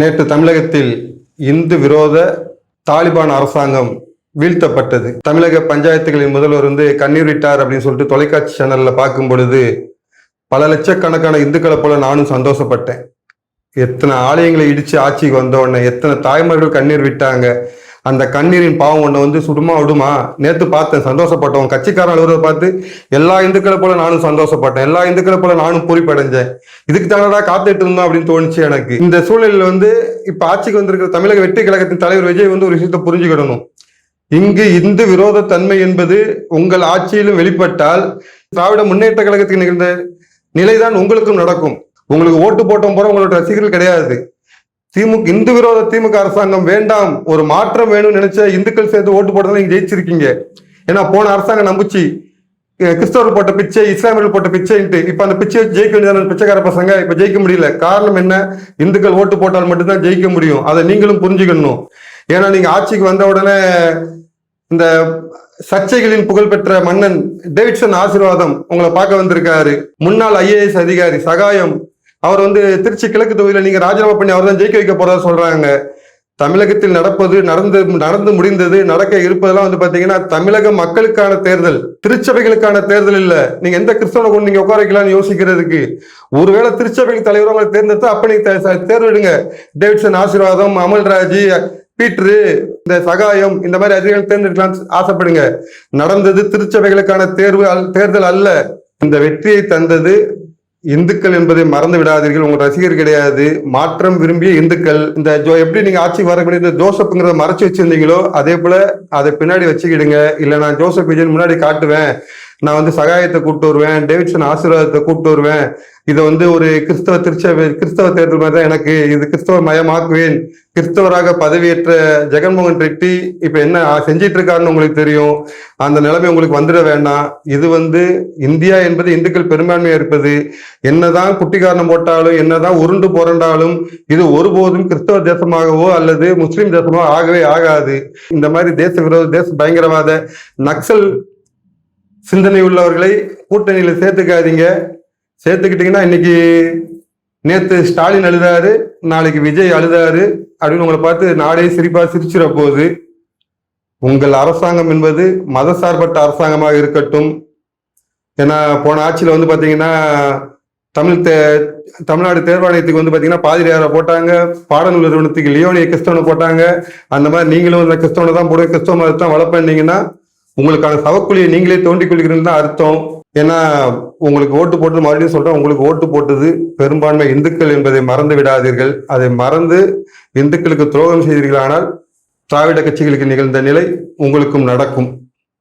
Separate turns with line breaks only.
நேற்று தமிழகத்தில் இந்து விரோத தாலிபான் அரசாங்கம் வீழ்த்தப்பட்டது. தமிழக பஞ்சாயத்துகளின் முதல்வர் கண்ணீர் விட்டார் அப்படின்னு சொல்லிட்டு தொலைக்காட்சி சேனல்ல பார்க்கும் பொழுது பல லட்சக்கணக்கான இந்துக்களை போல நானும் சந்தோஷப்பட்டேன். எத்தனை ஆலயங்களை இடிச்சு ஆட்சிக்கு வந்த உடனே எத்தனை தாய்மார்கள் கண்ணீர் விட்டாங்க. அந்த கண்ணீரின் பாவம் ஒண்ணு சுடுமா விடுமா? நேற்று பார்த்தேன், சந்தோஷப்பட்டோம். கட்சிக்காரன் அலுவலரை பார்த்து எல்லா இந்துக்களை போல நானும் சந்தோஷப்பட்டேன், எல்லா இந்துக்களை போல நானும் பூரிப்படைஞ்சேன். இதுக்கு தானடா காத்துட்டு இருந்தோம் அப்படின்னு தோணுச்சு எனக்கு. இந்த சூழலில் இப்ப ஆட்சிக்கு வந்திருக்கிற தமிழக வெற்றி கழகத்தின் தலைவர் விஜய் ஒரு விஷயத்தை புரிஞ்சுக்கிடணும். இங்கு இந்து விரோத தன்மை என்பது உங்கள் ஆட்சியிலும் வெளிப்பட்டால் திராவிட முன்னேற்ற கழகத்துக்கு நிகழ்ந்த நிலைதான் உங்களுக்கும் நடக்கும். உங்களுக்கு ஓட்டு போட்டோம் போற உங்களோட ரசிகர்கள் கிடையாது. இந்து விரோத திமுக அரசாங்கம் வேண்டாம், ஒரு மாற்றம் வேணும்னு நினைச்ச இந்துக்கள் சேர்த்து ஓட்டு போட்டதால நீங்க ஜெயிச்சிருக்கீங்க. ஏன்னா போன அரசாங்கம் நம்பிச்சு கிறிஸ்தவர்கள் போட்ட பிச்சை, இஸ்லாமியர்கள் போட்ட பிச்சைன்ட்டு இப்ப அந்த பிச்சை ஜெயிக்க வேண்டியதான பிச்சைக்கார பசங்க இப்ப ஜெயிக்க முடியல. காரணம் என்ன? இந்துக்கள் ஓட்டு போட்டால் மட்டும்தான் ஜெயிக்க முடியும். அதை நீங்களும் புரிஞ்சுக்கணும். ஏன்னா நீங்க ஆட்சிக்கு வந்த உடனே இந்த சர்ச்சைகளின் புகழ்பெற்ற மன்னன் டேவிட்சன் ஆசீர்வாதம் உங்களை பார்க்க வந்திருக்காரு. முன்னாள் IAS அதிகாரி சகாயம் அவர் திருச்சி கிழக்கு தொகுதியில நீங்க ராஜினாமா பண்ணி அவர் தான் ஜெயிக்க வைக்க போறதா சொல்றாங்க. தமிழகத்தில் நடந்து முடிந்தது, நடக்க இருப்பதெல்லாம் பாத்தீங்கன்னா தமிழக மக்களுக்கான தேர்தல், திருச்சபைகளுக்கான தேர்தல் இல்ல. நீங்க எந்த கிறிஸ்தவனை கொண்டு நீங்க உட்கார வைக்கலாம்னு யோசிக்கிறதுக்கு. ஒருவேளை திருச்சபைகள் தலைவர் உங்களை தேர்ந்தெடுத்தா அப்ப நீங்க தேர்ந்தெடுங்க. டேவிட்சன் ஆசீர்வாதம், அமல்ராஜ், பீட்ரு, இந்த சகாயம், இந்த மாதிரி அதிகாரிகள் தேர்ந்தெடுக்கலாம் ஆசைப்படுங்க. நடந்தது திருச்சபைகளுக்கான தேர்தல் அல்ல. இந்த வெற்றியை தந்தது இந்துக்கள் என்பதை மறந்து விடாதீர்கள். உங்க ரசிகர் கிடையாது, மாற்றம் விரும்பிய இந்துக்கள். இந்த எப்படி நீங்க ஆட்சி வரக்கூடிய இந்த ஜோசப்ங்கிறத மறைச்சு வச்சிருந்தீங்களோ அதே போல அதை பின்னாடி வச்சுக்கிடுங்க. இல்ல நான் ஜோசப் விஜயன் முன்னாடி காட்டுவேன், நான் சகாயத்தை கூப்பிட்டு வருவேன், டேவிட்சன் ஆசீர்வாதத்தை கூப்பிட்டு வருவேன். இதை ஒரு கிறிஸ்தவ தேர்தல் மாதிரி தான் எனக்கு, இது கிறிஸ்தவ மயமாக்குவேன். கிறிஸ்தவராக பதவியேற்ற ஜெகன்மோகன் ரெட்டி இப்ப என்ன செஞ்சிட்டு இருக்காருன்னு உங்களுக்கு தெரியும். அந்த நிலைமை உங்களுக்கு வந்துட வேண்டாம். இது இந்தியா என்பது இந்துக்கள் பெரும்பான்மையா இருப்பது. என்னதான் குட்டிக்காரணம் போட்டாலும், என்னதான் உருண்டு புரண்டாலும் இது ஒருபோதும் கிறிஸ்தவ தேசமாகவோ அல்லது முஸ்லிம் தேசமாகவோ ஆகவே ஆகாது. இந்த மாதிரி தேச விரோத, தேச பயங்கரவாத, நக்சல் சிந்தனை உள்ளவர்களை கூட்டணியில சேர்த்துக்காதீங்க. சேர்த்துக்கிட்டீங்கன்னா இன்னைக்கு நேத்து ஸ்டாலின் அழுதாரு, நாளைக்கு விஜய் அழுதாரு அப்படின்னு உங்களை பார்த்து நாடே சிரிச்சிட போகுது. உங்கள் அரசாங்கம் என்பது மதசார்பற்ற அரசாங்கமாக இருக்கட்டும். ஏன்னா போன ஆட்சியில பாத்தீங்கன்னா தமிழ்நாடு தேர்வாணையத்துக்கு பாத்தீங்கன்னா பாதிரியாரை போட்டாங்க, பாடநூல் நிறுவனத்துக்கு லியோனிய கிறிஸ்தவனை போட்டாங்க. அந்த மாதிரி நீங்களும் இந்த கிறிஸ்தவனை தான் போடுங்க, கிறிஸ்தவ மதத்தை தான் வளர்ப்பீங்கன்னா உங்களுக்கான சவக்குழியை நீங்களே தோண்டிக் கொள்கிறீங்கன்னு தான் அர்த்தம். ஏன்னா உங்களுக்கு ஓட்டு போட்டது, மறுபடியும் சொல்றேன், உங்களுக்கு ஓட்டு போட்டது பெரும்பான்மை இந்துக்கள் என்பதை மறந்து விடாதீர்கள். அதை மறந்து இந்துக்களுக்கு துரோகம் செய்தீர்களானால் திராவிட கட்சிகளுக்கு நிகழ்ந்த நிலை உங்களுக்கும் நடக்கும்.